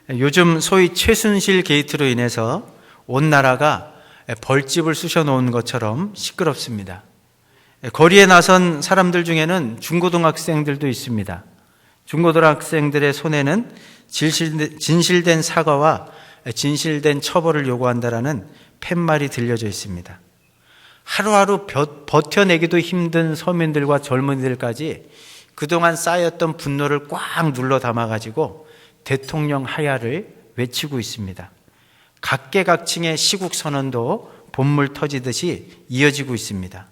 요즘 소위 최순실 게이트로 인해서 온 나라가 벌집을 쑤셔 놓은 것처럼 시끄럽습니다. 거리에 나선 사람들 중에는 중고등학생들도 있습니다. 중고등학생들의 손에는 진실된 사과와 진실된 처벌을 요구한다라는 팻말이 들려져 있습니다. 하루하루 버텨내기도 힘든 서민들과 젊은이들까지 그동안 쌓였던 분노를 꽉 눌러 담아가지고 대통령 하야를 외치고 있습니다. 각계각층의 시국 선언도 본물 터지듯이 이어지고 있습니다.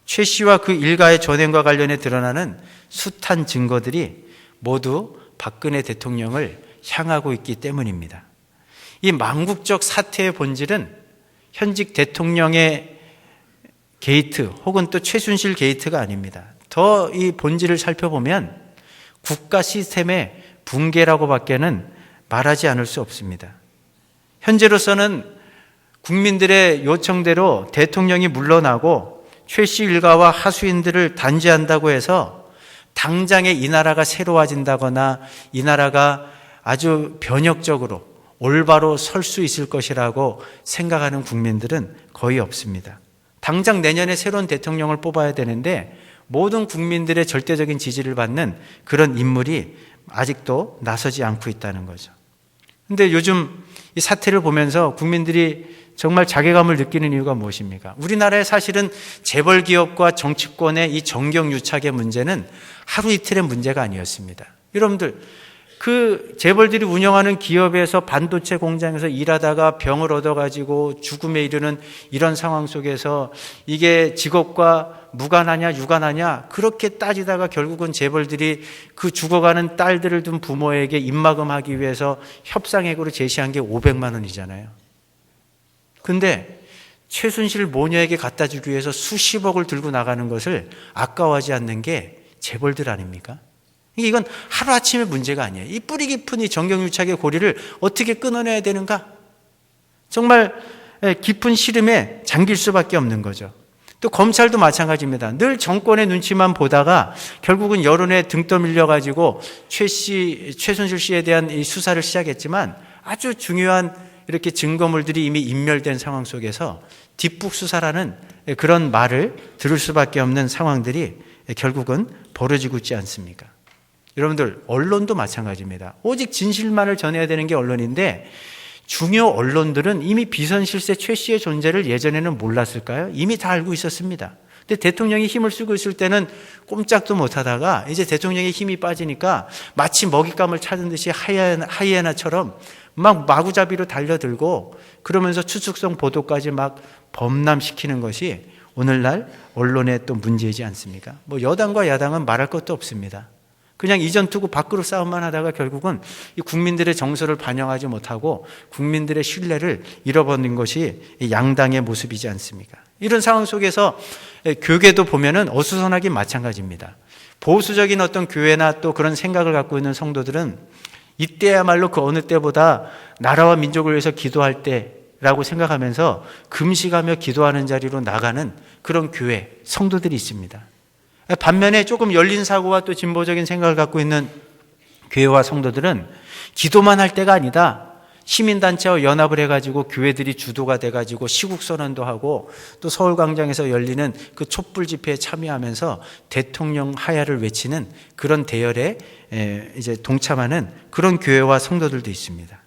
최 씨와 그 일가의 전횡과 관련해 드러나는 숱한 증거들이 모두 박근혜 대통령을 향하고 있기 때문입니다. 이 망국적 사태의 본질은 현직 대통령의 게이트 혹은 또 최순실 게이트가 아닙니다. 더 이 본질을 살펴보면 국가 시스템의 붕괴라고 밖에는 말하지 않을 수 없습니다. 현재로서는 국민들의 요청대로 대통령이 물러나고 최 씨 일가와 하수인들을 단죄한다고 해서 당장에 이 나라가 새로워진다거나 이 나라가 아주 변혁적으로 올바로 설 수 있을 것이라고 생각하는 국민들은 거의 없습니다. 당장 내년에 새로운 대통령을 뽑아야 되는데 모든 국민들의 절대적인 지지를 받는 그런 인물이 아직도 나서지 않고 있다는 거죠. 그런데 요즘 이 사태를 보면서 국민들이 정말 자괴감을 느끼는 이유가 무엇입니까? 우리나라의 사실은 재벌 기업과 정치권의 이 정경유착의 문제는 하루 이틀의 문제가 아니었습니다. 여러분들, 그 재벌들이 운영하는 기업에서 반도체 공장에서 일하다가 병을 얻어가지고 죽음에 이르는 이런 상황 속에서 이게 직업과 무관하냐 유관하냐 그렇게 따지다가 결국은 재벌들이 그 죽어가는 딸들을 둔 부모에게 입막음하기 위해서 협상액으로 제시한 게 500만 원이잖아요. 근데 최순실 모녀에게 갖다 주기 위해서 수십억을 들고 나가는 것을 아까워하지 않는 게 재벌들 아닙니까? 이건 하루아침의 문제가 아니에요. 이 뿌리 깊은 이 정경유착의 고리를 어떻게 끊어내야 되는가? 정말 깊은 시름에 잠길 수밖에 없는 거죠. 또 검찰도 마찬가지입니다. 늘 정권의 눈치만 보다가 결국은 여론에 등 떠밀려가지고 최순실 씨에 대한 이 수사를 시작했지만 아주 중요한 이렇게 증거물들이 이미 인멸된 상황 속에서 뒷북 수사라는 그런 말을 들을 수밖에 없는 상황들이 결국은 벌어지고 있지 않습니까? 여러분들, 언론도 마찬가지입니다. 오직 진실만을 전해야 되는 게 언론인데 중요 언론들은 이미 비선실세 최 씨의 존재를 예전에는 몰랐을까요? 이미 다 알고 있었습니다. 근데 대통령이 힘을 쓰고 있을 때는 꼼짝도 못하다가 이제 대통령의 힘이 빠지니까 마치 먹잇감을 찾은 듯이 하이에나처럼 막 마구잡이로 달려들고 그러면서 추측성 보도까지 막 범람시키는 것이 오늘날 언론의 또 문제이지 않습니까? 뭐 여당과 야당은 말할 것도 없습니다. 그냥 이전 투구 밖으로 싸움만 하다가 결국은 이 국민들의 정서를 반영하지 못하고 국민들의 신뢰를 잃어버린 것이 양당의 모습이지 않습니까? 이런 상황 속에서 교계도 보면은 어수선하긴 마찬가지입니다. 보수적인 어떤 교회나 또 그런 생각을 갖고 있는 성도들은 이때야말로 그 어느 때보다 나라와 민족을 위해서 기도할 때라고 생각하면서 금식하며 기도하는 자리로 나가는 그런 교회, 성도들이 있습니다. 반면에 조금 열린 사고와 또 진보적인 생각을 갖고 있는 교회와 성도들은 기도만 할 때가 아니다. 시민단체와 연합을 해가지고 교회들이 주도가 돼가지고 시국선언도 하고 또 서울광장에서 열리는 그 촛불 집회에 참여하면서 대통령 하야를 외치는 그런 대열에 이제 동참하는 그런 교회와 성도들도 있습니다.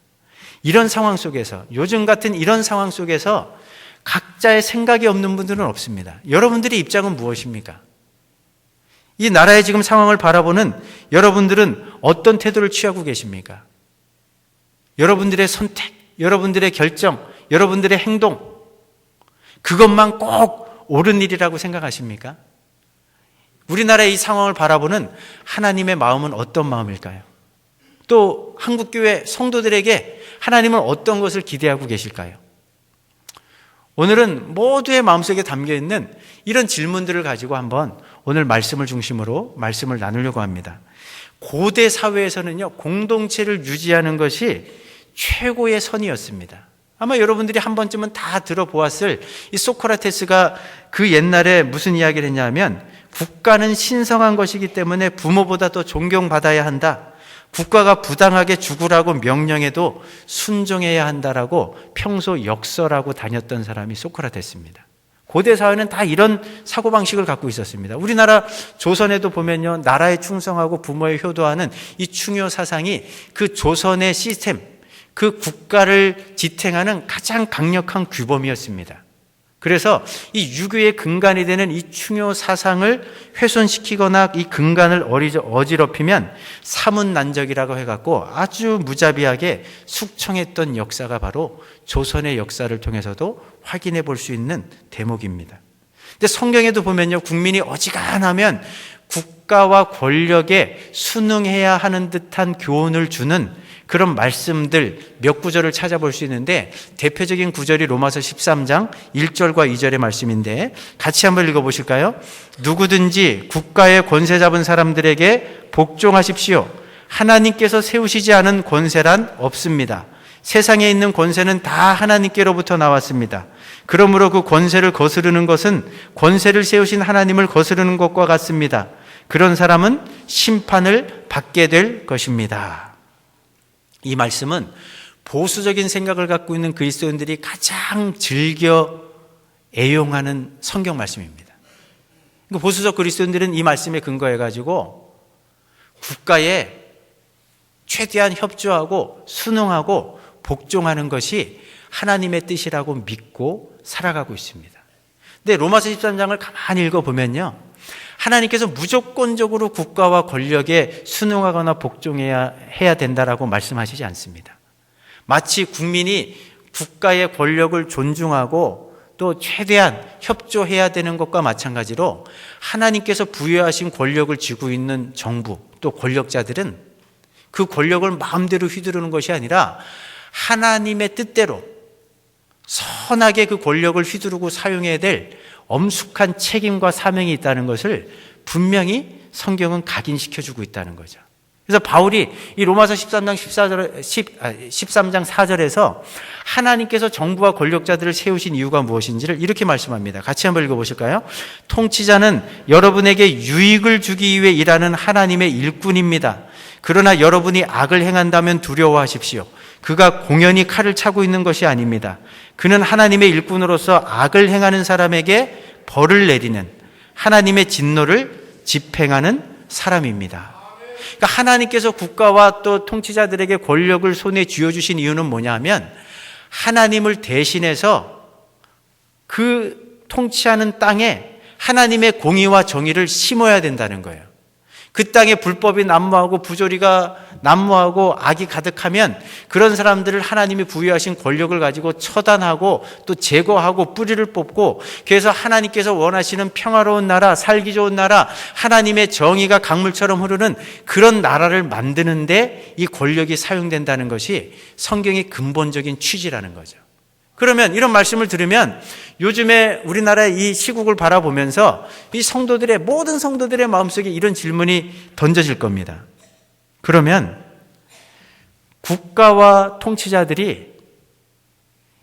이런 상황 속에서, 요즘 같은 이런 상황 속에서 각자의 생각이 없는 분들은 없습니다. 여러분들의 입장은 무엇입니까? 이 나라의 지금 상황을 바라보는 여러분들은 어떤 태도를 취하고 계십니까? 여러분들의 선택, 여러분들의 결정, 여러분들의 행동, 그것만 꼭 옳은 일이라고 생각하십니까? 우리나라의 이 상황을 바라보는 하나님의 마음은 어떤 마음일까요? 또 한국교회 성도들에게 하나님은 어떤 것을 기대하고 계실까요? 오늘은 모두의 마음속에 담겨있는 이런 질문들을 가지고 한번 오늘 말씀을 중심으로 말씀을 나누려고 합니다. 고대 사회에서는요, 공동체를 유지하는 것이 최고의 선이었습니다. 아마 여러분들이 한 번쯤은 다 들어보았을 이 소크라테스가 그 옛날에 무슨 이야기를 했냐면 국가는 신성한 것이기 때문에 부모보다 더 존경받아야 한다. 국가가 부당하게 죽으라고 명령해도 순종해야 한다라고 평소 역설하고 다녔던 사람이 소크라테스입니다. 고대 사회는 다 이런 사고방식을 갖고 있었습니다. 우리나라 조선에도 보면요, 나라에 충성하고 부모에 효도하는 이 충효 사상이 그 조선의 시스템, 그 국가를 지탱하는 가장 강력한 규범이었습니다. 그래서 이 유교의 근간이 되는 이 충효 사상을 훼손시키거나 이 근간을 어지럽히면 사문난적이라고 해갖고 아주 무자비하게 숙청했던 역사가 바로 조선의 역사를 통해서도 확인해 볼 수 있는 대목입니다. 근데 성경에도 보면요, 국민이 어지간하면 국가와 권력에 순응해야 하는 듯한 교훈을 주는 그런 말씀들 몇 구절을 찾아볼 수 있는데, 대표적인 구절이 로마서 13장 1절과 2절의 말씀인데 같이 한번 읽어보실까요? 누구든지 국가의 권세 잡은 사람들에게 복종하십시오. 하나님께서 세우시지 않은 권세란 없습니다. 세상에 있는 권세는 다 하나님께로부터 나왔습니다. 그러므로 그 권세를 거스르는 것은 권세를 세우신 하나님을 거스르는 것과 같습니다. 그런 사람은 심판을 받게 될 것입니다. 이 말씀은 보수적인 생각을 갖고 있는 그리스도인들이 가장 즐겨 애용하는 성경 말씀입니다. 보수적 그리스도인들은 이 말씀에 근거해가지고 국가에 최대한 협조하고 순응하고 복종하는 것이 하나님의 뜻이라고 믿고 살아가고 있습니다. 근데 로마서 13장을 가만히 읽어보면요, 하나님께서 무조건적으로 국가와 권력에 순응하거나 복종해야 된다라고 말씀하시지 않습니다. 마치 국민이 국가의 권력을 존중하고 또 최대한 협조해야 되는 것과 마찬가지로 하나님께서 부여하신 권력을 쥐고 있는 정부 또 권력자들은 그 권력을 마음대로 휘두르는 것이 아니라 하나님의 뜻대로 선하게 그 권력을 휘두르고 사용해야 될 엄숙한 책임과 사명이 있다는 것을 분명히 성경은 각인시켜주고 있다는 거죠. 그래서 바울이 이 로마서 13장 4절에서 하나님께서 정부와 권력자들을 세우신 이유가 무엇인지를 이렇게 말씀합니다. 같이 한번 읽어보실까요? 통치자는 여러분에게 유익을 주기 위해 일하는 하나님의 일꾼입니다. 그러나 여러분이 악을 행한다면 두려워하십시오. 그가 공연히 칼을 차고 있는 것이 아닙니다. 그는 하나님의 일꾼으로서 악을 행하는 사람에게 벌을 내리는 하나님의 진노를 집행하는 사람입니다. 그러니까 하나님께서 국가와 또 통치자들에게 권력을 손에 쥐어주신 이유는 뭐냐 하면 하나님을 대신해서 그 통치하는 땅에 하나님의 공의와 정의를 심어야 된다는 거예요. 그 땅에 불법이 난무하고 부조리가 난무하고 악이 가득하면 그런 사람들을 하나님이 부여하신 권력을 가지고 처단하고 또 제거하고 뿌리를 뽑고, 그래서 하나님께서 원하시는 평화로운 나라, 살기 좋은 나라, 하나님의 정의가 강물처럼 흐르는 그런 나라를 만드는데 이 권력이 사용된다는 것이 성경의 근본적인 취지라는 거죠. 그러면 이런 말씀을 들으면 요즘에 우리나라의 이 시국을 바라보면서 이 성도들의, 모든 성도들의 마음속에 이런 질문이 던져질 겁니다. 그러면 국가와 통치자들이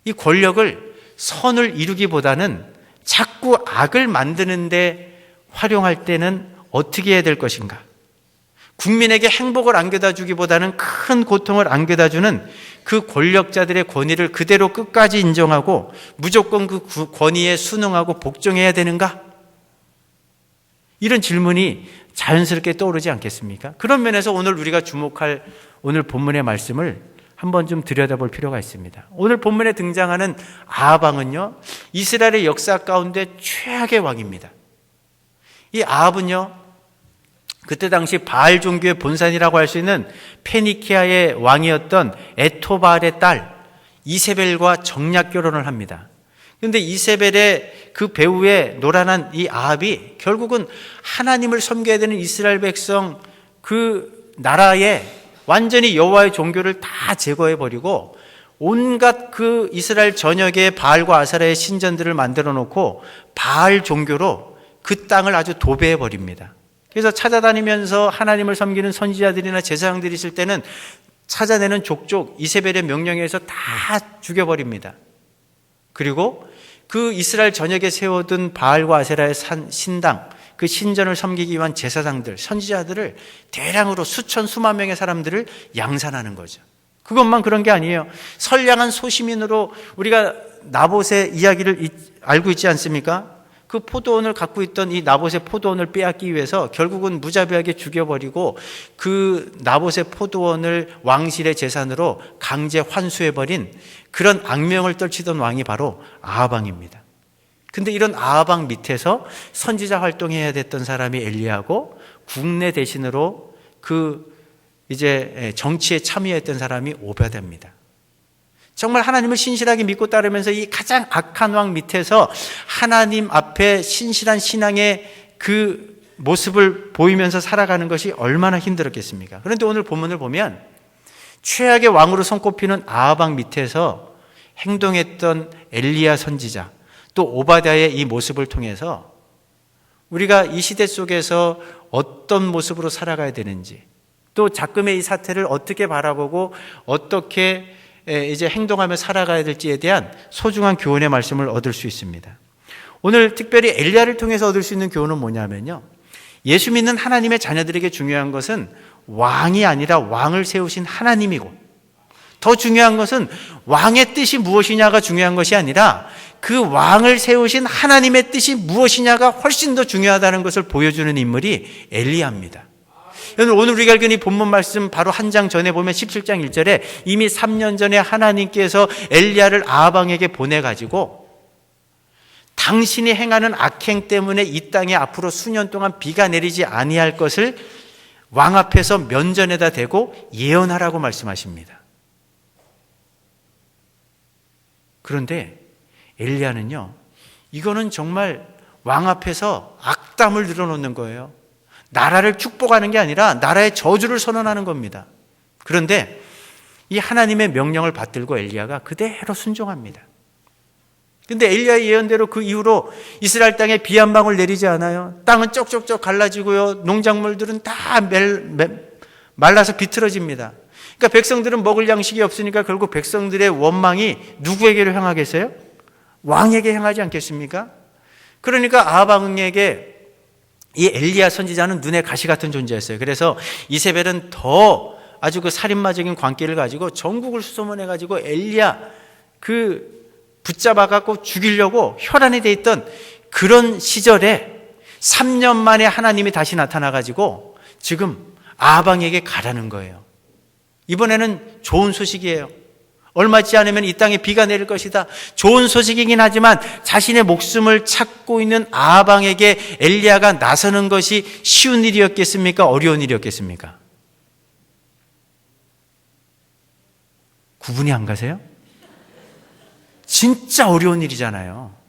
이 권력을 선을 이루기보다는 자꾸 악을 만드는데 활용할 때는 어떻게 해야 될 것인가? 국민에게 행복을 안겨다 주기보다는 큰 고통을 안겨다 주는 그 권력자들의 권위를 그대로 끝까지 인정하고 무조건 그 권위에 순응하고 복종해야 되는가? 이런 질문이 자연스럽게 떠오르지 않겠습니까? 그런 면에서 오늘 우리가 주목할 오늘 본문의 말씀을 한번 좀 들여다볼 필요가 있습니다. 오늘 본문에 등장하는 아합 왕은요, 이스라엘의 역사 가운데 최악의 왕입니다. 이 아합은요, 그때 당시 바알 종교의 본산이라고 할 수 있는 페니키아의 왕이었던 에토발의 딸 이세벨과 정략 결혼을 합니다. 그런데 이세벨의 그 배후에 노란한 이 아합이 결국은 하나님을 섬겨야 되는 이스라엘 백성 그 나라에 완전히 여호와의 종교를 다 제거해버리고 온갖 그 이스라엘 전역에 바알과 아사라의 신전들을 만들어 놓고 바알 종교로 그 땅을 아주 도배해버립니다. 그래서 찾아다니면서 하나님을 섬기는 선지자들이나 제사장들이 있을 때는 찾아내는 족족 이세벨의 명령에 의해서 다 죽여버립니다. 그리고 그 이스라엘 전역에 세워둔 바알과 아세라의 신당, 그 신전을 섬기기 위한 제사장들, 선지자들을 대량으로 수천 수만 명의 사람들을 양산하는 거죠. 그것만 그런 게 아니에요. 선량한 소시민으로 우리가 나봇의 이야기를 알고 있지 않습니까? 그 포도원을 갖고 있던 이 나봇의 포도원을 빼앗기 위해서 결국은 무자비하게 죽여버리고 그 나봇의 포도원을 왕실의 재산으로 강제 환수해버린 그런 악명을 떨치던 왕이 바로 아합 왕입니다. 근데 이런 아합 왕 밑에서 선지자 활동해야 됐던 사람이 엘리야고, 국내 대신으로 그 이제 정치에 참여했던 사람이 오베드입니다. 정말 하나님을 신실하게 믿고 따르면서 이 가장 악한 왕 밑에서 하나님 앞에 신실한 신앙의 그 모습을 보이면서 살아가는 것이 얼마나 힘들었겠습니까? 그런데 오늘 본문을 보면 최악의 왕으로 손꼽히는 아합 왕 밑에서 행동했던 엘리야 선지자, 또 오바댜의 이 모습을 통해서 우리가 이 시대 속에서 어떤 모습으로 살아가야 되는지, 또 작금의 이 사태를 어떻게 바라보고 어떻게 이제 행동하며 살아가야 될지에 대한 소중한 교훈의 말씀을 얻을 수 있습니다. 오늘 특별히 엘리야를 통해서 얻을 수 있는 교훈은 뭐냐면요, 예수 믿는 하나님의 자녀들에게 중요한 것은 왕이 아니라 왕을 세우신 하나님이고, 더 중요한 것은 왕의 뜻이 무엇이냐가 중요한 것이 아니라 그 왕을 세우신 하나님의 뜻이 무엇이냐가 훨씬 더 중요하다는 것을 보여주는 인물이 엘리야입니다. 오늘 우리가 읽은 이 본문 말씀 바로 한 장 전에 보면 17장 1절에 이미 3년 전에 하나님께서 엘리야를 아합 왕에게 보내가지고 당신이 행하는 악행 때문에 이 땅에 앞으로 수년 동안 비가 내리지 아니할 것을 왕 앞에서 면전에다 대고 예언하라고 말씀하십니다. 그런데 엘리야는요, 이거는 정말 왕 앞에서 악담을 늘어놓는 거예요. 나라를 축복하는 게 아니라 나라의 저주를 선언하는 겁니다. 그런데 이 하나님의 명령을 받들고 엘리야가 그대로 순종합니다. 근데 엘리야의 예언대로 그 이후로 이스라엘 땅에 비 한 방울 내리지 않아요. 땅은 쪽쪽쪽 갈라지고요, 농작물들은 다 말라서 비틀어집니다. 그러니까 백성들은 먹을 양식이 없으니까 결국 백성들의 원망이 누구에게로 향하겠어요? 왕에게 향하지 않겠습니까? 그러니까 아합 왕에게 이 엘리야 선지자는 눈에 가시 같은 존재였어요. 그래서 이세벨은 더 아주 그 살인마적인 관계를 가지고 전국을 수소문해가지고 엘리야 붙잡아갖고 죽이려고 혈안이 돼 있던 그런 시절에 3년 만에 하나님이 다시 나타나가지고 지금 아합 왕에게 가라는 거예요. 이번에는 좋은 소식이에요. 얼마 지지 않으면 이 땅에 비가 내릴 것이다. 좋은 소식이긴 하지만 자신의 목숨을 찾고 있는 아합 왕에게 엘리야가 나서는 것이 쉬운 일이었겠습니까? 어려운 일이었겠습니까? 구분이 안 가세요? 진짜 어려운 일이잖아요.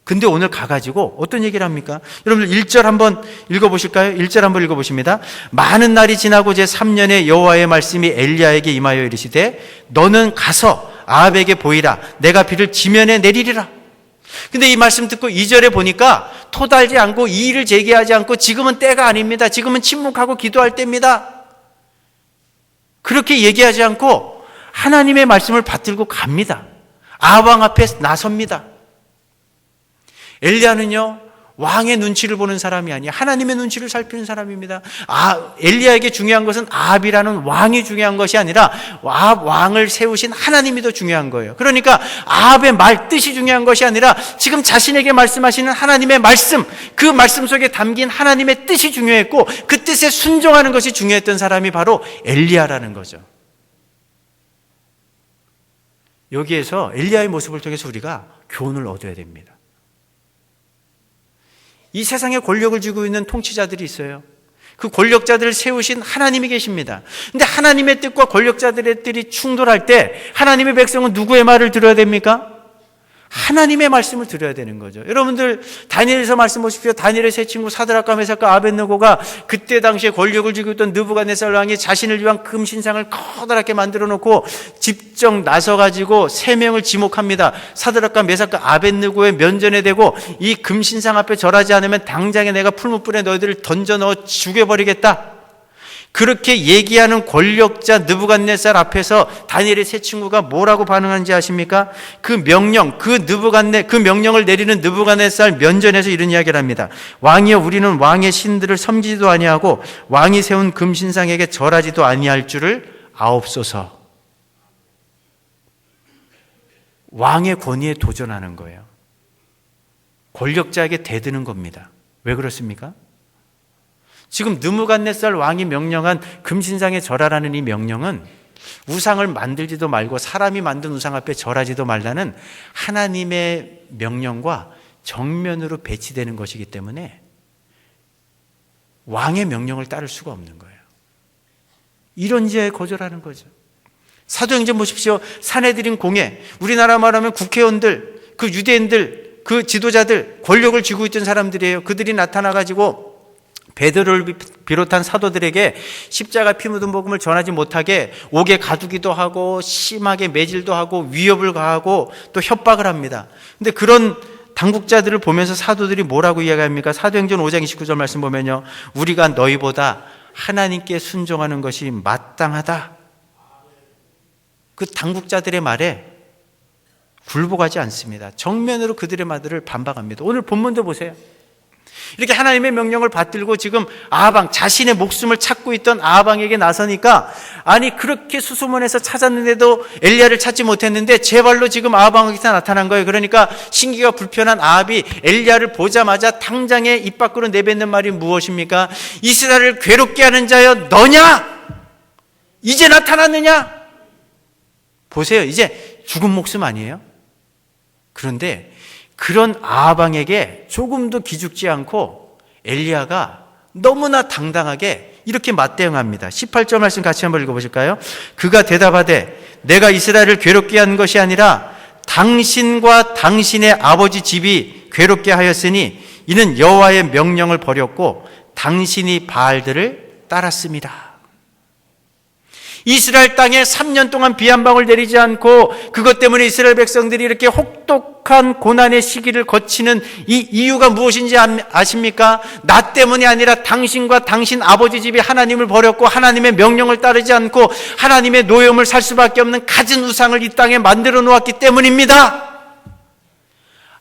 근데 오늘 가가지고 어떤 얘기를 합니까? 여러분들 1절 한번 읽어보실까요? 1절 한번 읽어보십니다. 많은 날이 지나고 제3년에 여호와의 말씀이 엘리야에게 임하여 이르시되 너는 가서 아합에게 보이라. 내가 비를 지면에 내리리라. 근데 이 말씀 듣고 2절에 보니까 토달지 않고 이의를 제기하지 않고 지금은 때가 아닙니다. 지금은 침묵하고 기도할 때입니다. 그렇게 얘기하지 않고 하나님의 말씀을 받들고 갑니다. 아합 왕 앞에 나섭니다. 엘리야는요, 왕의 눈치를 보는 사람이 아니야. 하나님의 눈치를 살피는 사람입니다. 엘리야에게 중요한 것은 아합이라는 왕이 중요한 것이 아니라 아합 왕을 세우신 하나님이 더 중요한 거예요. 그러니까 아합의 말, 뜻이 중요한 것이 아니라 지금 자신에게 말씀하시는 하나님의 말씀, 그 말씀 속에 담긴 하나님의 뜻이 중요했고 그 뜻에 순종하는 것이 중요했던 사람이 바로 엘리야라는 거죠. 여기에서 엘리야의 모습을 통해서 우리가 교훈을 얻어야 됩니다. 이 세상에 권력을 쥐고 있는 통치자들이 있어요. 그 권력자들을 세우신 하나님이 계십니다. 근데 하나님의 뜻과 권력자들의 뜻이 충돌할 때 하나님의 백성은 누구의 말을 들어야 됩니까? 하나님의 말씀을 들어야 되는 거죠. 여러분들 다니엘에서 말씀 보십시오. 다니엘의 세 친구 사드락과 메삭과 아벳느고가 그때 당시에 권력을 쥐고 있던 느부갓네살 왕이 자신을 위한 금신상을 커다랗게 만들어 놓고 직접 나서가지고 3명을 지목합니다. 사드락과 메삭과 아벳느고의 면전에 대고 이 금신상 앞에 절하지 않으면 당장에 내가 풀무불에 너희들을 던져 넣어 죽여버리겠다. 그렇게 얘기하는 권력자 느부갓네살 앞에서 다니엘의 세 친구가 뭐라고 반응하는지 아십니까? 그 명령을 내리는 느부갓네살 면전에서 이런 이야기를 합니다. 왕이여, 우리는 왕의 신들을 섬기지도 아니하고 왕이 세운 금신상에게 절하지도 아니할 줄을 아옵소서. 왕의 권위에 도전하는 거예요. 권력자에게 대드는 겁니다. 왜 그렇습니까? 지금 느부갓네살 왕이 명령한 금신상에 절하라는 이 명령은 우상을 만들지도 말고 사람이 만든 우상 앞에 절하지도 말라는 하나님의 명령과 정면으로 배치되는 것이기 때문에 왕의 명령을 따를 수가 없는 거예요. 이런 지에 거절하는 거죠. 사도행전 보십시오. 사내들인 공회, 우리나라 말하면 국회의원들, 그 유대인들, 그 지도자들, 권력을 쥐고 있던 사람들이에요. 그들이 나타나가지고 베드로를 비롯한 사도들에게 십자가 피 묻은 복음을 전하지 못하게 옥에 가두기도 하고 심하게 매질도 하고 위협을 가하고 또 협박을 합니다. 근데 그런 당국자들을 보면서 사도들이 뭐라고 이야기합니까? 사도행전 5장 29절 말씀 보면요, 우리가 너희보다 하나님께 순종하는 것이 마땅하다. 그 당국자들의 말에 굴복하지 않습니다. 정면으로 그들의 말들을 반박합니다. 오늘 본문도 보세요. 이렇게 하나님의 명령을 받들고 지금 아하방, 자신의 목숨을 찾고 있던 아하방에게 나서니까, 아니 그렇게 수소문해서 찾았는데도 엘리야를 찾지 못했는데 제 발로 지금 아하방에서 나타난 거예요. 그러니까 신기가 불편한 아합이 엘리야를 보자마자 당장에 입 밖으로 내뱉는 말이 무엇입니까? 이스라엘을 괴롭게 하는 자여 너냐? 이제 나타났느냐? 보세요. 이제 죽은 목숨 아니에요? 그런데 그런 아하방에게 조금도 기죽지 않고 엘리야가 너무나 당당하게 이렇게 맞대응합니다. 18절 말씀 같이 한번 읽어보실까요? 그가 대답하되 내가 이스라엘을 괴롭게 한 것이 아니라 당신과 당신의 아버지 집이 괴롭게 하였으니 이는 여호와의 명령을 버렸고 당신이 바알들을 따랐습니다. 이스라엘 땅에 3년 동안 비 한 방울 내리지 않고 그것 때문에 이스라엘 백성들이 이렇게 혹독한 고난의 시기를 거치는 이 이유가 무엇인지 아십니까? 나 때문이 아니라 당신과 당신 아버지 집이 하나님을 버렸고 하나님의 명령을 따르지 않고 하나님의 노염을 살 수밖에 없는 갖은 우상을 이 땅에 만들어 놓았기 때문입니다.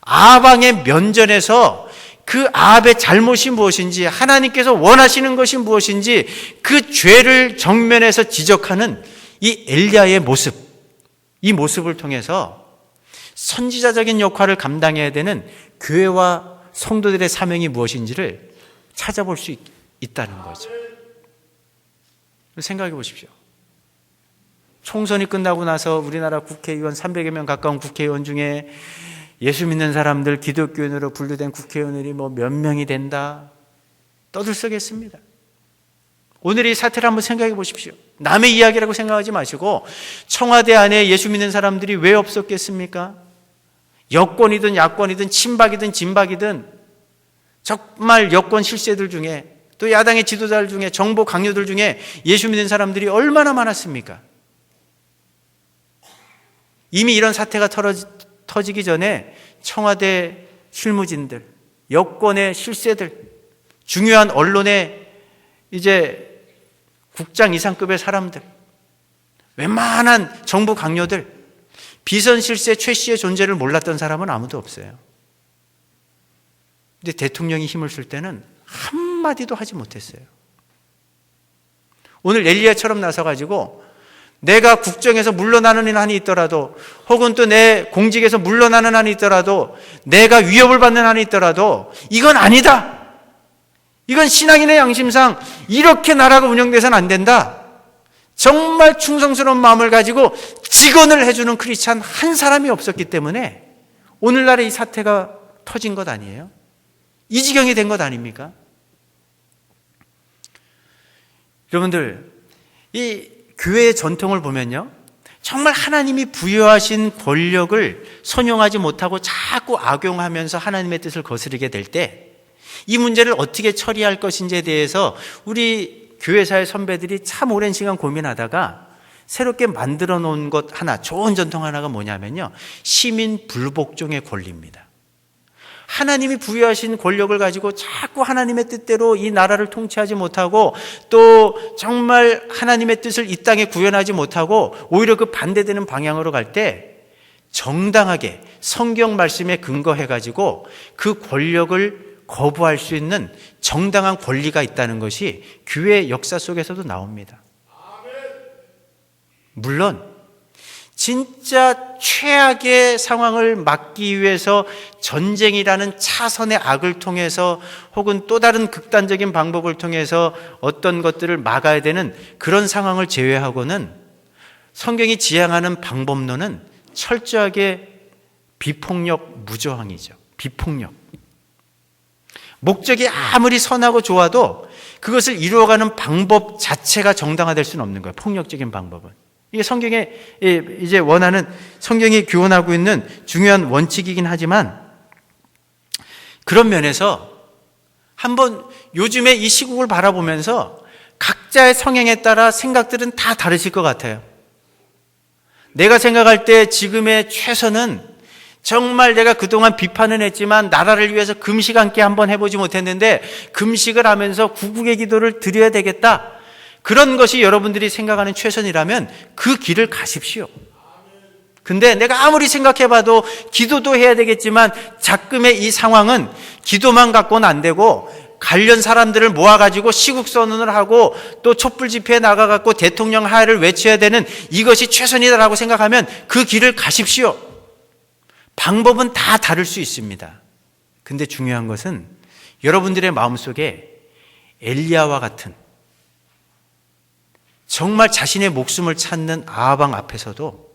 아방의 면전에서 그 아합의 잘못이 무엇인지, 하나님께서 원하시는 것이 무엇인지 그 죄를 정면에서 지적하는 이 엘리야의 모습, 이 모습을 통해서 선지자적인 역할을 감당해야 되는 교회와 성도들의 사명이 무엇인지를 찾아볼 수 있다는 거죠. 생각해 보십시오. 총선이 끝나고 나서 우리나라 국회의원 300여 명 가까운 국회의원 중에 예수 믿는 사람들, 기독교인으로 분류된 국회의원들이 몇 명이 된다 떠들썩했습니다. 오늘 이 사태를 한번 생각해 보십시오. 남의 이야기라고 생각하지 마시고 청와대 안에 예수 믿는 사람들이 왜 없었겠습니까? 여권이든 야권이든 친박이든 진박이든 정말 여권 실세들 중에 또 야당의 지도자들 중에 정보 강요들 중에 예수 믿는 사람들이 얼마나 많았습니까? 이미 이런 사태가 터지기 전에 청와대 실무진들, 여권의 실세들, 중요한 언론의 이제 국장 이상급의 사람들, 웬만한 정부 강요들, 비선실세 최 씨의 존재를 몰랐던 사람은 아무도 없어요. 근데 대통령이 힘을 쓸 때는 한마디도 하지 못했어요. 오늘 엘리야처럼 나서가지고 내가 국정에서 물러나는 한이 있더라도 혹은 또 내 공직에서 물러나는 한이 있더라도 내가 위협을 받는 한이 있더라도 이건 아니다. 이건 신앙인의 양심상 이렇게 나라가 운영돼서는 안 된다. 정말 충성스러운 마음을 가지고 직언을 해주는 크리스찬 한 사람이 없었기 때문에 오늘날의 이 사태가 터진 것 아니에요? 이 지경이 된 것 아닙니까? 여러분들, 이 교회의 전통을 보면요, 정말 하나님이 부여하신 권력을 선용하지 못하고 자꾸 악용하면서 하나님의 뜻을 거스르게 될 때 이 문제를 어떻게 처리할 것인지에 대해서 우리 교회사의 선배들이 참 오랜 시간 고민하다가 새롭게 만들어 놓은 것 하나, 좋은 전통 하나가 뭐냐면요, 시민 불복종의 권리입니다. 하나님이 부여하신 권력을 가지고 자꾸 하나님의 뜻대로 이 나라를 통치하지 못하고 또 정말 하나님의 뜻을 이 땅에 구현하지 못하고 오히려 그 반대되는 방향으로 갈 때 정당하게 성경 말씀에 근거해 가지고 그 권력을 거부할 수 있는 정당한 권리가 있다는 것이 교회 역사 속에서도 나옵니다. 물론 진짜 최악의 상황을 막기 위해서 전쟁이라는 차선의 악을 통해서 혹은 또 다른 극단적인 방법을 통해서 어떤 것들을 막아야 되는 그런 상황을 제외하고는 성경이 지향하는 방법론은 철저하게 비폭력 무저항이죠. 비폭력. 목적이 아무리 선하고 좋아도 그것을 이루어가는 방법 자체가 정당화될 수는 없는 거예요. 폭력적인 방법은. 이게 성경에 이제 원하는, 성경이 교훈하고 있는 중요한 원칙이긴 하지만 그런 면에서 한번 요즘에 이 시국을 바라보면서 각자의 성향에 따라 생각들은 다 다르실 것 같아요. 내가 생각할 때 지금의 최선은 정말 내가 그동안 비판은 했지만 나라를 위해서 금식 함께 한번 해보지 못했는데 금식을 하면서 구국의 기도를 드려야 되겠다. 그런 것이 여러분들이 생각하는 최선이라면 그 길을 가십시오. 근데 내가 아무리 생각해봐도 기도도 해야 되겠지만 자금의 이 상황은 기도만 갖고는 안 되고 관련 사람들을 모아가지고 시국선언을 하고 또 촛불 집회에 나가갖고 대통령 하야를 외쳐야 되는 이것이 최선이다라고 생각하면 그 길을 가십시오. 방법은 다 다를 수 있습니다. 근데 중요한 것은 여러분들의 마음속에 엘리야와 같은 정말 자신의 목숨을 찾는 아하방 앞에서도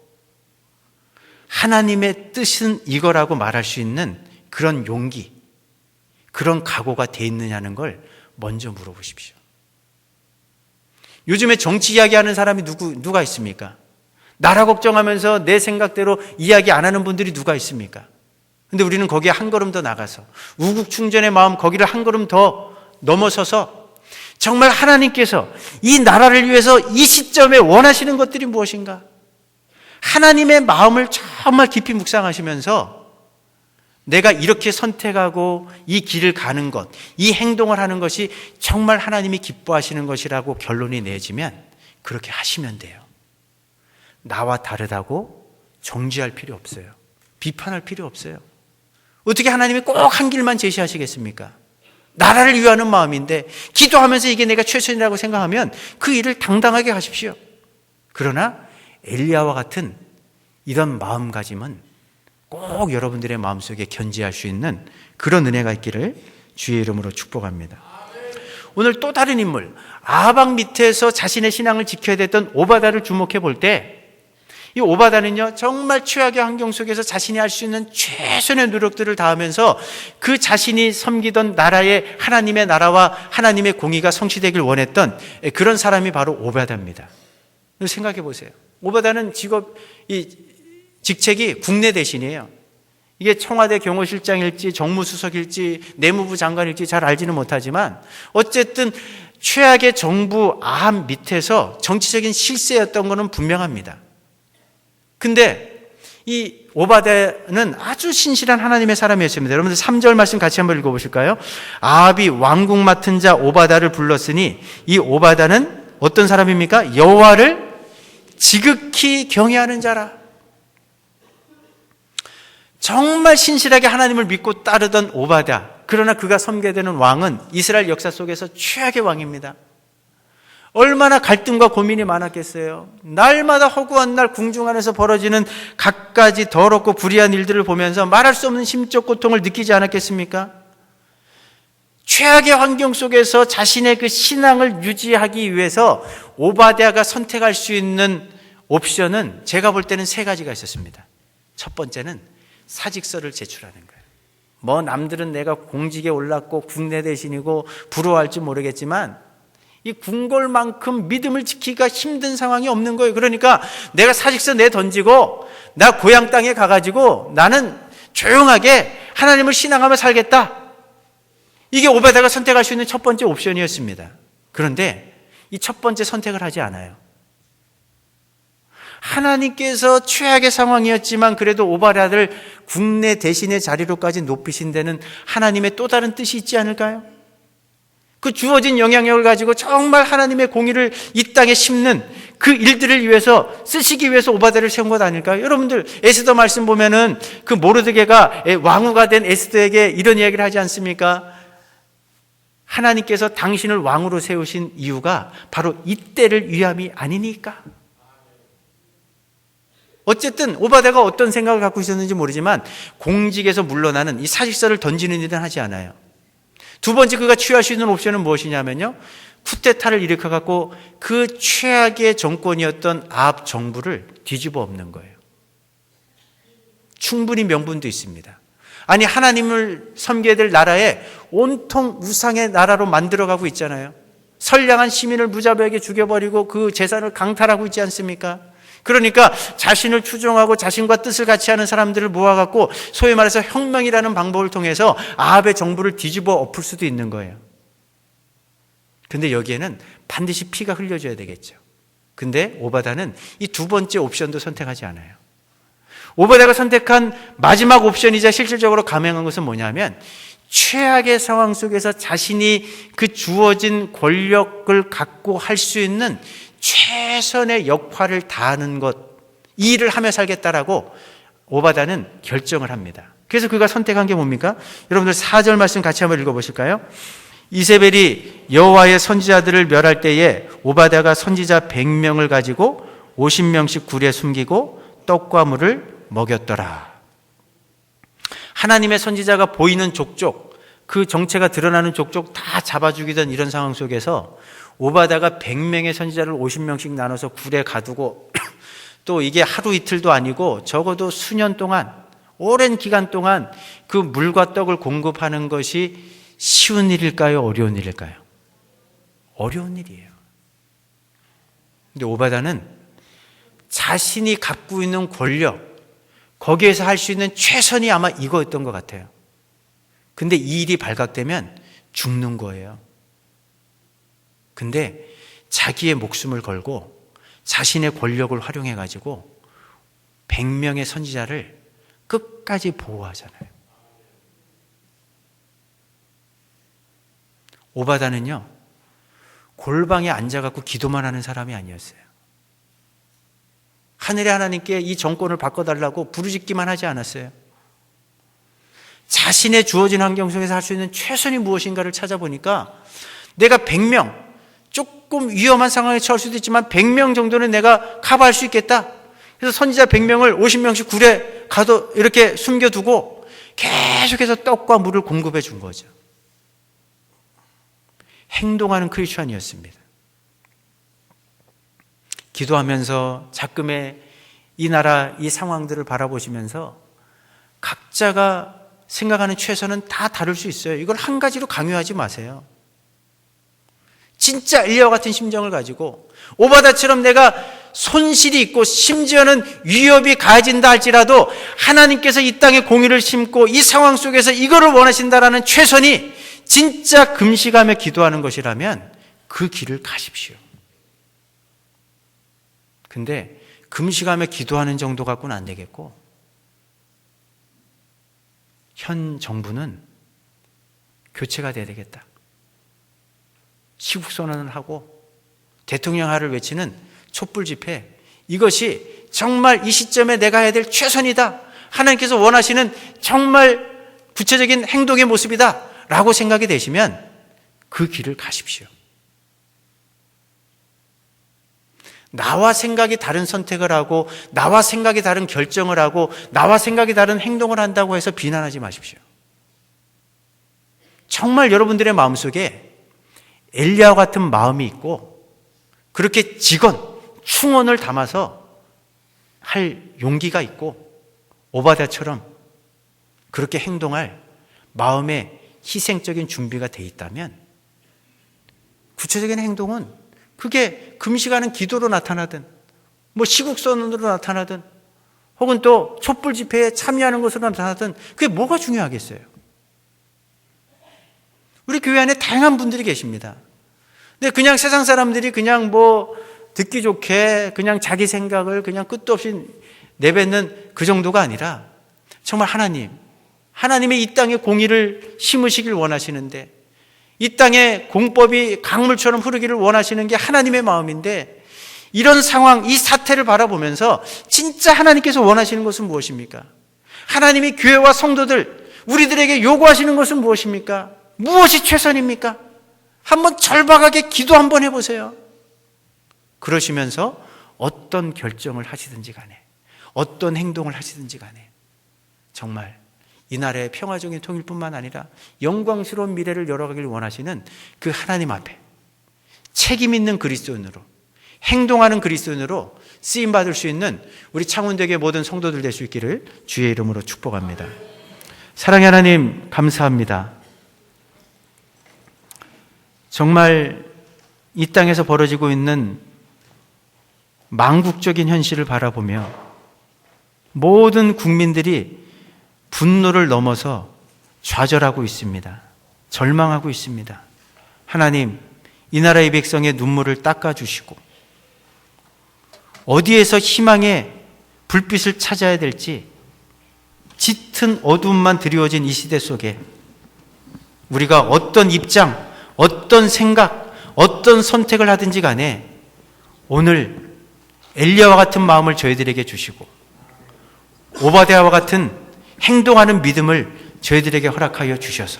하나님의 뜻은 이거라고 말할 수 있는 그런 용기, 그런 각오가 돼 있느냐는 걸 먼저 물어보십시오. 요즘에 정치 이야기하는 사람이 누가 있습니까? 나라 걱정하면서 내 생각대로 이야기 안 하는 분들이 누가 있습니까? 근데 우리는 거기에 한 걸음 더 나가서 우국충전의 마음 거기를 한 걸음 더 넘어서서 정말 하나님께서 이 나라를 위해서 이 시점에 원하시는 것들이 무엇인가? 하나님의 마음을 정말 깊이 묵상하시면서 내가 이렇게 선택하고 이 길을 가는 것, 이 행동을 하는 것이 정말 하나님이 기뻐하시는 것이라고 결론이 내지면 그렇게 하시면 돼요. 나와 다르다고 정죄할 필요 없어요. 비판할 필요 없어요. 어떻게 하나님이 꼭 한 길만 제시하시겠습니까? 나라를 위하는 마음인데 기도하면서 이게 내가 최선이라고 생각하면 그 일을 당당하게 하십시오. 그러나 엘리야와 같은 이런 마음가짐은 꼭 여러분들의 마음속에 견지할 수 있는 그런 은혜가 있기를 주의 이름으로 축복합니다. 오늘 또 다른 인물, 아하방 밑에서 자신의 신앙을 지켜야 됐던 오바다를 주목해 볼 때 이 오바다는요 정말 최악의 환경 속에서 자신이 할 수 있는 최선의 노력들을 다하면서 그 자신이 섬기던 나라의 하나님의 나라와 하나님의 공의가 성취되길 원했던 그런 사람이 바로 오바다입니다. 생각해 보세요. 오바다는 직책이 국내 대신이에요. 이게 청와대 경호실장일지 정무수석일지 내무부 장관일지 잘 알지는 못하지만 어쨌든 최악의 정부 아합 밑에서 정치적인 실세였던 것은 분명합니다. 근데 이 오바다는 아주 신실한 하나님의 사람이었습니다. 여러분들 3절 말씀 같이 한번 읽어보실까요? 아합이 왕궁 맡은 자 오바다를 불렀으니 이 오바다는 어떤 사람입니까? 여호와를 지극히 경외하는 자라. 정말 신실하게 하나님을 믿고 따르던 오바다. 그러나 그가 섬겨야 되는 왕은 이스라엘 역사 속에서 최악의 왕입니다. 얼마나 갈등과 고민이 많았겠어요. 날마다 허구한 날 궁중 안에서 벌어지는 갖가지 더럽고 불의한 일들을 보면서 말할 수 없는 심적 고통을 느끼지 않았겠습니까? 최악의 환경 속에서 자신의 그 신앙을 유지하기 위해서 오바댜가 선택할 수 있는 옵션은 제가 볼 때는 3가지가 있었습니다. 첫 번째는 사직서를 제출하는 거예요. 뭐 남들은 내가 공직에 올랐고 국내 대신이고 부러워할지 모르겠지만 이 궁궐만큼 믿음을 지키기가 힘든 상황이 없는 거예요. 그러니까 내가 사직서 내던지고 나 고향 땅에 가가지고 나는 조용하게 하나님을 신앙하며 살겠다. 이게 오바댜가 선택할 수 있는 첫 번째 옵션이었습니다. 그런데 이 첫 번째 선택을 하지 않아요. 하나님께서 최악의 상황이었지만 그래도 오바댜를 국내 대신의 자리로까지 높이신 데는 하나님의 또 다른 뜻이 있지 않을까요? 그 주어진 영향력을 가지고 정말 하나님의 공의를 이 땅에 심는 그 일들을 위해서 쓰시기 위해서 오바댜를 세운 것 아닐까요? 여러분들 에스더 말씀 보면은 그 모르드게가 왕후가 된 에스더에게 이런 이야기를 하지 않습니까? 하나님께서 당신을 왕으로 세우신 이유가 바로 이때를 위함이 아니니까. 어쨌든 오바댜가 어떤 생각을 갖고 있었는지 모르지만 공직에서 물러나는 이 사직서를 던지는 일은 하지 않아요. 두 번째 그가 취할 수 있는 옵션은 무엇이냐면요, 쿠데타를 일으켜 갖고 그 최악의 정권이었던 아합 정부를 뒤집어 엎는 거예요. 충분히 명분도 있습니다. 아니, 하나님을 섬겨야 될 나라에 온통 우상의 나라로 만들어가고 있잖아요. 선량한 시민을 무자비하게 죽여버리고 그 재산을 강탈하고 있지 않습니까? 그러니까 자신을 추종하고 자신과 뜻을 같이 하는 사람들을 모아갖고 소위 말해서 혁명이라는 방법을 통해서 아합의 정부를 뒤집어 엎을 수도 있는 거예요. 근데 여기에는 반드시 피가 흘려져야 되겠죠. 근데 오바댜는 이 두 번째 옵션도 선택하지 않아요. 오바댜가 선택한 마지막 옵션이자 실질적으로 감행한 것은 뭐냐면, 최악의 상황 속에서 자신이 그 주어진 권력을 갖고 할 수 있는 최선의 역할을 다하는 것, 이 일을 하며 살겠다라고 오바댜는 결정을 합니다. 그래서 그가 선택한 게 뭡니까? 여러분들 4절 말씀 같이 한번 읽어보실까요? 이세벨이 여호와의 선지자들을 멸할 때에 오바댜가 선지자 100명을 가지고 50명씩 굴에 숨기고 떡과 물을 먹였더라. 하나님의 선지자가 보이는 족족, 그 정체가 드러나는 족족 다 잡아 죽이던 이런 상황 속에서 오바댜가 100명의 선지자를 50명씩 나눠서 굴에 가두고 또 이게 하루 이틀도 아니고 적어도 수년 동안, 오랜 기간 동안 그 물과 떡을 공급하는 것이 쉬운 일일까요? 어려운 일일까요? 어려운 일이에요. 근데 오바댜는 자신이 갖고 있는 권력, 거기에서 할 수 있는 최선이 아마 이거였던 것 같아요. 근데 이 일이 발각되면 죽는 거예요. 근데 자기의 목숨을 걸고 자신의 권력을 활용해 가지고 100명의 선지자를 끝까지 보호하잖아요. 오바댜는요, 골방에 앉아갖고 기도만 하는 사람이 아니었어요. 하늘의 하나님께 이 정권을 바꿔달라고 부르짖기만 하지 않았어요. 자신의 주어진 환경 속에서 할 수 있는 최선이 무엇인가를 찾아보니까 내가 100명, 조금 위험한 상황에 처할 수도 있지만 100명 정도는 내가 커버할 수 있겠다. 그래서 선지자 100명을 50명씩 굴에 가둬 이렇게 숨겨두고 계속해서 떡과 물을 공급해 준 거죠. 행동하는 크리스천이었습니다. 기도하면서 자금의 이 나라, 이 상황들을 바라보시면서 각자가 생각하는 최선은 다 다를 수 있어요. 이걸 한 가지로 강요하지 마세요. 진짜 엘리야와 같은 심정을 가지고 오바댜처럼 내가 손실이 있고 심지어는 위협이 가해진다 할지라도 하나님께서 이 땅에 공의를 심고 이 상황 속에서 이거를 원하신다라는 최선이 진짜 금식하며 기도하는 것이라면 그 길을 가십시오. 근데 금식하며 기도하는 정도 갖고는 안 되겠고, 현 정부는 교체가 돼야 되겠다. 시국선언을 하고 대통령하를 외치는 촛불 집회, 이것이 정말 이 시점에 내가 해야 될 최선이다, 하나님께서 원하시는 정말 구체적인 행동의 모습이다 라고 생각이 되시면 그 길을 가십시오. 나와 생각이 다른 선택을 하고 나와 생각이 다른 결정을 하고 나와 생각이 다른 행동을 한다고 해서 비난하지 마십시오. 정말 여러분들의 마음속에 엘리야와 같은 마음이 있고 그렇게 충원을 담아서 할 용기가 있고 오바댜처럼 그렇게 행동할 마음의 희생적인 준비가 돼 있다면 구체적인 행동은 그게 금식하는 기도로 나타나든 뭐 시국선언으로 나타나든 혹은 또 촛불 집회에 참여하는 것으로 나타나든 그게 뭐가 중요하겠어요? 우리 교회 안에 다양한 분들이 계십니다. 근데 그냥 세상 사람들이 그냥 뭐 듣기 좋게 그냥 자기 생각을 그냥 끝도 없이 내뱉는 그 정도가 아니라 정말 하나님의 이 땅에 공의를 심으시길 원하시는데, 이 땅에 공법이 강물처럼 흐르기를 원하시는 게 하나님의 마음인데, 이런 상황, 이 사태를 바라보면서 진짜 하나님께서 원하시는 것은 무엇입니까? 하나님이 교회와 성도들, 우리들에게 요구하시는 것은 무엇입니까? 무엇이 최선입니까? 한번 절박하게 기도 한번 해보세요. 그러시면서 어떤 결정을 하시든지 간에, 어떤 행동을 하시든지 간에 정말 이 나라의 평화적인 통일뿐만 아니라 영광스러운 미래를 열어가길 원하시는 그 하나님 앞에 책임 있는 그리스도인으로, 행동하는 그리스도인으로 쓰임받을 수 있는 우리 창원대교의 모든 성도들 될 수 있기를 주의 이름으로 축복합니다. 사랑의 하나님, 감사합니다. 정말 이 땅에서 벌어지고 있는 망국적인 현실을 바라보며 모든 국민들이 분노를 넘어서 좌절하고 있습니다. 절망하고 있습니다. 하나님, 이 나라의 백성의 눈물을 닦아주시고 어디에서 희망의 불빛을 찾아야 될지 짙은 어두움만 드리워진 이 시대 속에 우리가 어떤 입장, 어떤 생각, 어떤 선택을 하든지 간에 오늘 엘리야와 같은 마음을 저희들에게 주시고 오바댜와 같은 행동하는 믿음을 저희들에게 허락하여 주셔서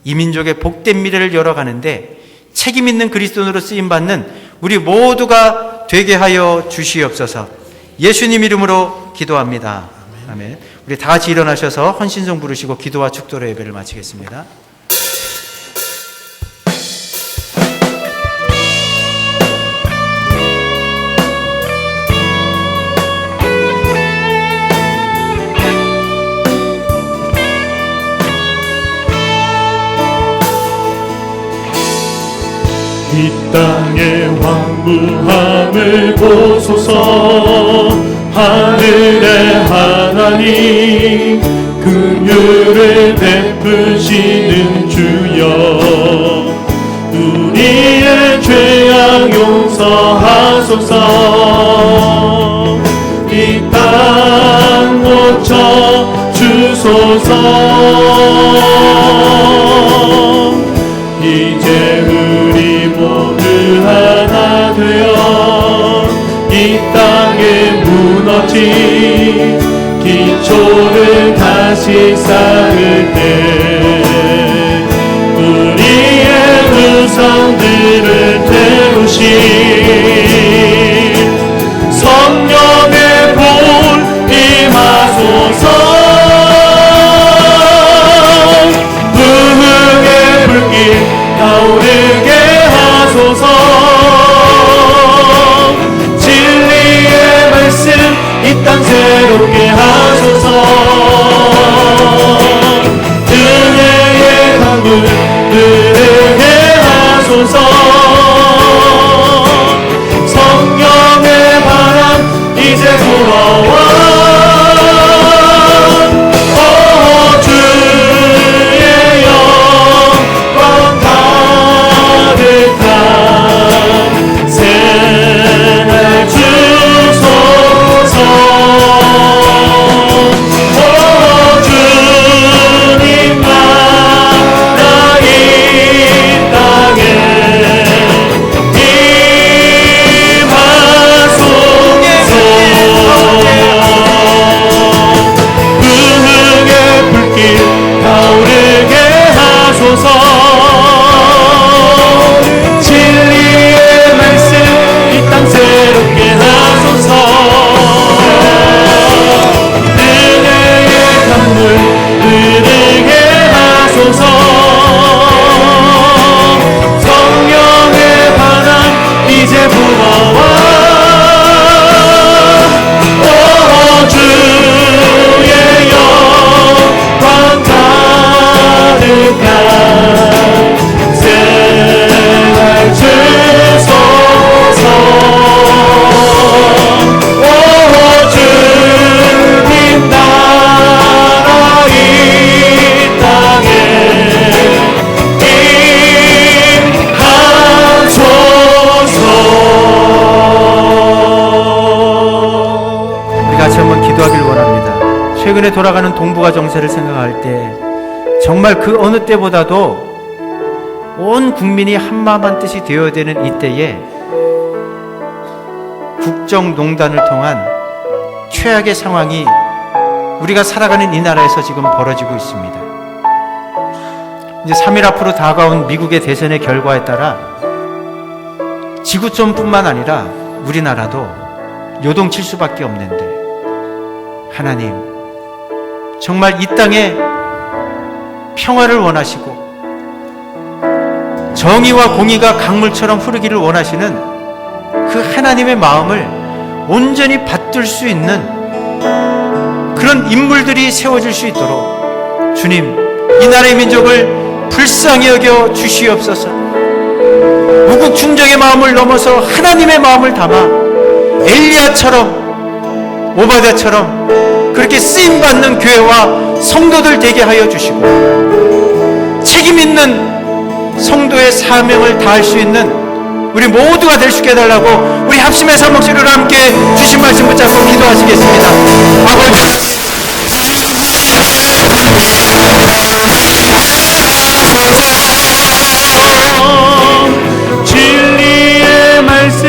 이 민족의 복된 미래를 열어가는데 책임 있는 그리스도인으로 쓰임받는 우리 모두가 되게 하여 주시옵소서. 예수님 이름으로 기도합니다. 아멘. 우리 다 같이 일어나셔서 헌신송 부르시고 기도와 축도로 예배를 마치겠습니다. 이 땅의 황무함을 보소서. 하늘의 하나님, 긍휼을 베푸시는 주여, 우리의 죄악 용서하소서. 이 땅 고쳐 주소서. 이제 우리 모두 하나 되어 이 땅에 무너진 기초를 다시 쌓을 때 우리의 후손들을 태우신 성령의 불 임하소서. 부흥의 불길 타오르게 하소서. 진리의 말씀 이 땅 새롭게 하소서. 은혜의 강물 흐르게 하소서. 성령의 바람 이제 불어와. 최근에 돌아가는 동북아 정세를 생각할 때 정말 그 어느 때보다도 온 국민이 한마음 한뜻이 되어야 되는 이때에 국정농단을 통한 최악의 상황이 우리가 살아가는 이 나라에서 지금 벌어지고 있습니다. 이제 3일 앞으로 다가온 미국의 대선의 결과에 따라 지구촌뿐만 아니라 우리나라도 요동칠 수밖에 없는데, 하나님 정말 이 땅에 평화를 원하시고 정의와 공의가 강물처럼 흐르기를 원하시는 그 하나님의 마음을 온전히 받들 수 있는 그런 인물들이 세워질 수 있도록 주님, 이 나라의 민족을 불쌍히 여겨 주시옵소서. 무국충정의 마음을 넘어서 하나님의 마음을 담아 엘리야처럼, 오바댜처럼 그렇게 쓰임받는 교회와 성도들 되게 하여 주시고, 책임 있는 성도의 사명을 다할 수 있는 우리 모두가 될 수 있게 해달라고 우리 합심해서 목소리로 함께 주신 말씀 붙잡고 기도하시겠습니다. 아버지, 진리의 말씀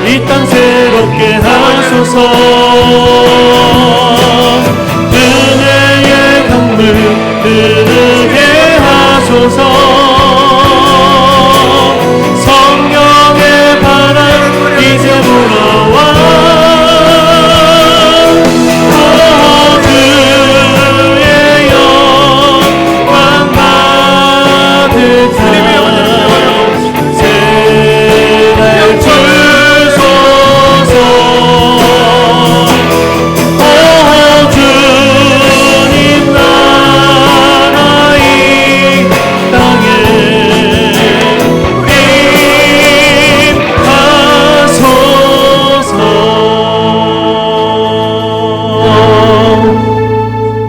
이 땅 새롭게 하소서. 은혜의 강물 흐르게 하소서. 성령의 바람 이제 불어와 모두의 영광 받으자. 세례 주소서. 오 주님 나라 이 땅에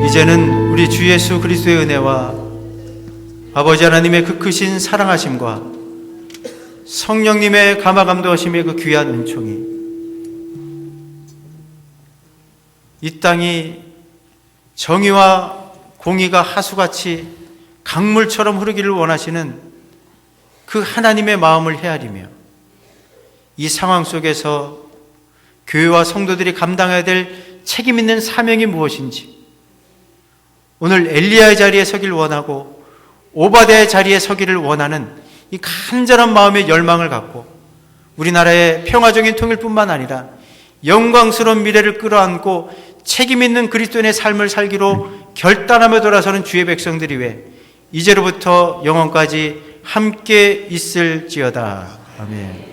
이제는 우리 주 예수 그리스도의 은혜와 아버지 하나님의 그 크신 사랑하심과 성령님의 감화감동하심의 그 귀한 은총이 이 땅이 정의와 공의가 하수같이 강물처럼 흐르기를 원하시는 그 하나님의 마음을 헤아리며 이 상황 속에서 교회와 성도들이 감당해야 될 책임 있는 사명이 무엇인지, 오늘 엘리야의 자리에 서기를 원하고 오바댜의 자리에 서기를 원하는 이 간절한 마음의 열망을 갖고 우리나라의 평화적인 통일뿐만 아니라 영광스러운 미래를 끌어안고 책임 있는 그리스도인의 삶을 살기로 결단하며 돌아서는 주의 백성들이 왜 이제로부터 영원까지 함께 있을지어다. 아멘.